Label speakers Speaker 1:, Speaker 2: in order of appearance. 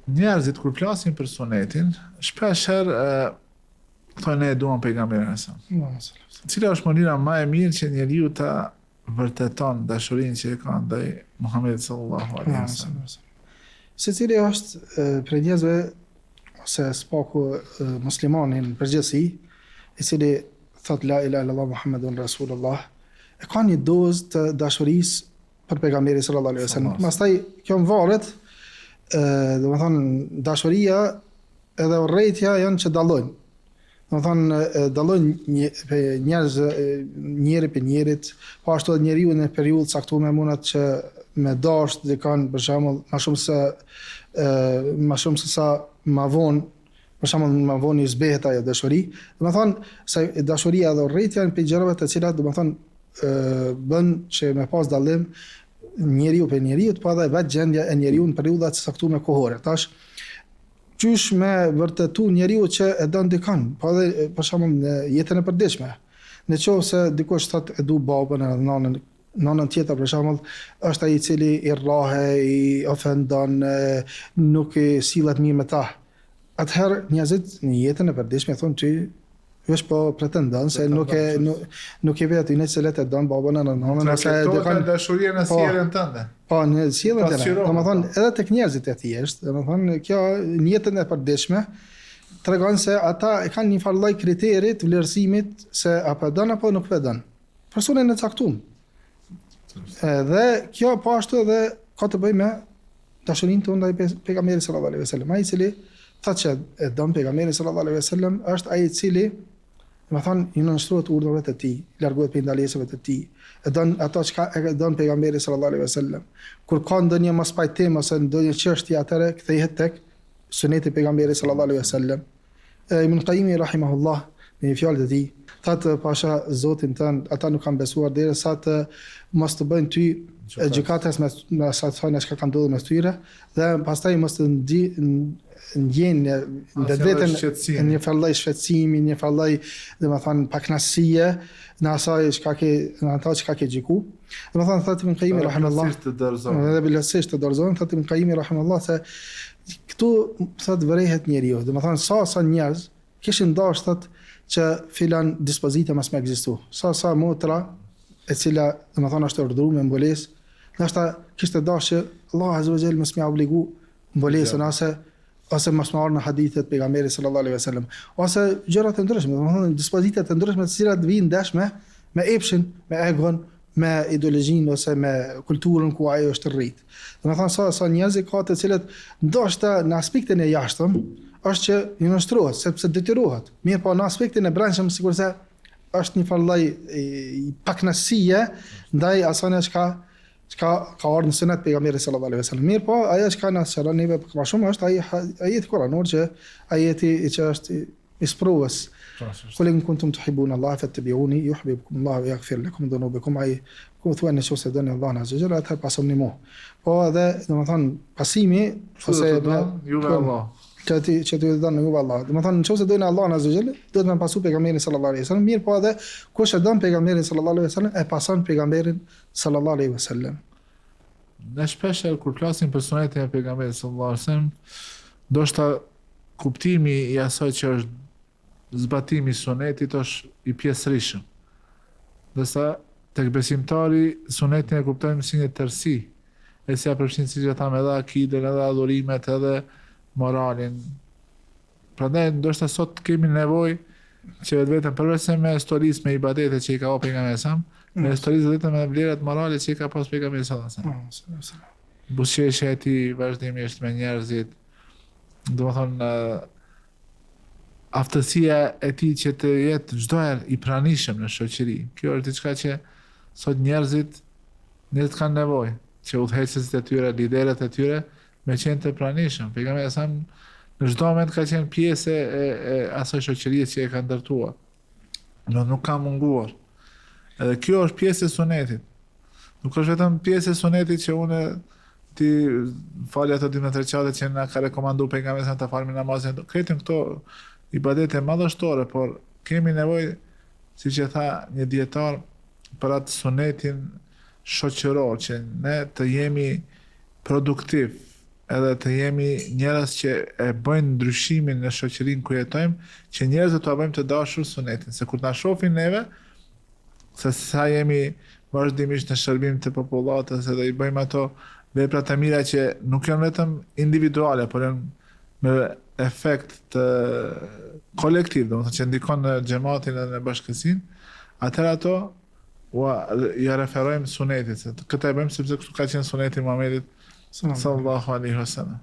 Speaker 1: njerëzit kur flasin për sunetin, shpesh herë thonë ne e duam pejgamberin e sa. Cila është mënyra më e mirë që njeriu ta vërteton dashurinë që e ka ndaj Muhamedit sallallahu alaihi wasallam.
Speaker 2: Secili është për njerëzve ose spaku muslimanin përgjithësi, i cili thot la ilaha illallah Muhammedun Rasulullah, e ka një dozë të dashurisë për pejgamberin sallallahu alaihi wasallam. Pastaj kjo varet, domethënë dashuria edhe urrejtja janë që dallojnë. Domethënë dallojnë njerëz njëri për njerit, po ashtu edhe njeriu në periudhë caktuar mundet që me dash dikon për shembull më shumë se sa ma vonë, për shembull ma vonë i zbehet ajo dashuri. Domethënë se dashuria dhe urrejtja janë për gjërave të cilat domethënë bën që me pas dallim njeriu për njeriu, po edhe vetë gjendja e njeriu në periudha të caktuara kohore. Tash qysh me vërtetu njeriu që e don dikon, po edhe për shembull në jetën e përditshme. Në qoftë se dikush thotë e du babën e nënën tjetër për shembull, është ai i cili i rrahe, i ofendon, nuk i sillet mirë me ta. Atëherë njerëzit në jetën e përditshme thonë ti vesh po pretendon se nuk e vetë i necëlet e don babën e nënën ose
Speaker 1: dikon dashurinë në sjelljen tënde.
Speaker 2: Po, në sjelljen tënde. Domethënë edhe tek njerëzit e thjeshtë, domethënë kjo në jetën e përditshme tregon se ata e kanë një farë lloj kriteri të vlerësimit se apo don apo nuk e don. Personin e caktuar. Dhe kjo po ashtu edhe ka të bëjë me dashurinë tonë ndaj pejgamberit sallallahu alaihi wasallam. Ai i cili thotë që e don pejgamberin sallallahu alaihi wasallam është ai i cili i nënshtrohet urdhave të tij, largohet prej ndalesave të tij. E don ato çka e don pejgamberi sallallahu alaihi wasallam. Kur ka ndonjë mospajtim ose ndonjë çështje atëre kthehet tek suneti e pejgamberit sallallahu alaihi wasallam. Ibn Qayyim rahimahullah në fjalët e tij thotë pasha Zotin tënd, ata nuk kanë besuar derisa të mos të bëjnë ty gjykatës me sa të thonë çka ka ndodhur mes tyre dhe pastaj mos të ndjejnë në vetën një farë shqetësimi, një farë domethënë pakënaqësie në asaj çka ke gjyku. Domethënë thotë Ibn Qayyim rahimahullah edhe bilësisht të dorëzon, thotë Ibn Qayyim rahimahullah se këtu thotë vërehet njeriu. Domethënë sa njerëz kishin dashur thotë që filan dispozita mos më ekzistu. Sa motra e cila domethënë është urdhëruar me mbulesë, ndoshta kishte dashur Allah azza wa jall mos më obligu mbulesën ose mos më ardhën hadithet pejgamberit sallallahu alaihi wasallam, ose gjëra të ndryshme, domethënë dispozita të ndryshme të cilat vijnë dash me epshin, me egon, me ideologjinë ose me kulturën ku ajo është rrit. Domethënë sa njerëz ka të cilët ndoshta në aspektin e jashtëm është që i nënshtrohet sepse detyrohet. Mirë, po në aspektin e brendshëm sigurisht është një farë lloj pakënaqësie ndaj asaj çka ka ardhur në sunet pejgamberit sallallahu alaihi wasallam. Mirë, po ajo që na shëron neve më shumë është ajeti kuranor që ajeti që është i sprovës. Qul in kuntum tuhibbuna Allah fattabi'uni yuhibbukum Allah wa yaghfir lakum dhunubakum. Ai ku thuan nëse doni Allah azza wa jalla atë pasoni mo. Po edhe domethënë pasimi ose
Speaker 1: juve Allah.
Speaker 2: Që ti don juve Allah. Domethënë nëse doni Allah azza wa jalla, duhet të pasu pejgamberin sallallahu alaihi wasallam. Mirë, po edhe kush e don pejgamberin sallallahu alaihi wasallam e pason pejgamberin sallallahu alaihi wasallam.
Speaker 1: Në shpesh kur flasim për sunetin e pejgamberit sallallahu alaihi wasallam, ndoshta kuptimi i asaj që është zbatimi i sunetit është i pjesërishëm. Ndërsa tek besimtari sunetin e kuptojmë si një tërësi, e si ja përfshin siç e thamë edhe akiden, edhe adhurimet, edhe moralin. Prandaj ndoshta sot kemi nevojë që vetëm përveç se me historisë me ibadetet që i ka pejgamberi sa, me historisë vetëm me vlerat morale që i ka pas pejgamberi sallallahu alaihi wasallam. Buzëqeshja e tij vazhdimisht me njerëzit, domethënë aftësia e tij që të jetë çdo herë i pranishëm në shoqëri. Kjo është diçka që sot njerëzit kanë nevojë, që udhëheqësit e tyre, liderët e tyre me qenë të pranishëm. Pejgamberi sa në çdo moment ka qenë pjesë e asaj shoqërie që e ka ndërtuar. Nuk ka munguar. Edhe kjo është pjesë e sunetit. Nuk është vetëm pjesë e sunetit që unë ti falja të 12 recate që na ka rekomanduar pejgamberi sa ta falim namazin. Këto këto ibadete madhështore, por kemi nevojë, siç e tha një dietar, për atë sunetin shoqëror që ne të jemi produktiv edhe të jemi njerëz që e bëjnë ndryshimin në shoqërinë ku jetojmë, që njerëzit t'ua bëjmë të dashur sunetin, se kur na shohin neve, se sa jemi vazhdimisht në shërbim të popullatës edhe i bëjmë ato vepra të mira që nuk janë vetëm individuale, por janë me efekt të kolektiv, domethënë që ndikon në xhamatin edhe në bashkësinë, atëherë ato ja referojmë sunetit, se këtë e bëjmë sepse kështu ka qenë suneti i Muhamedit sallallahu alaihi wasallam.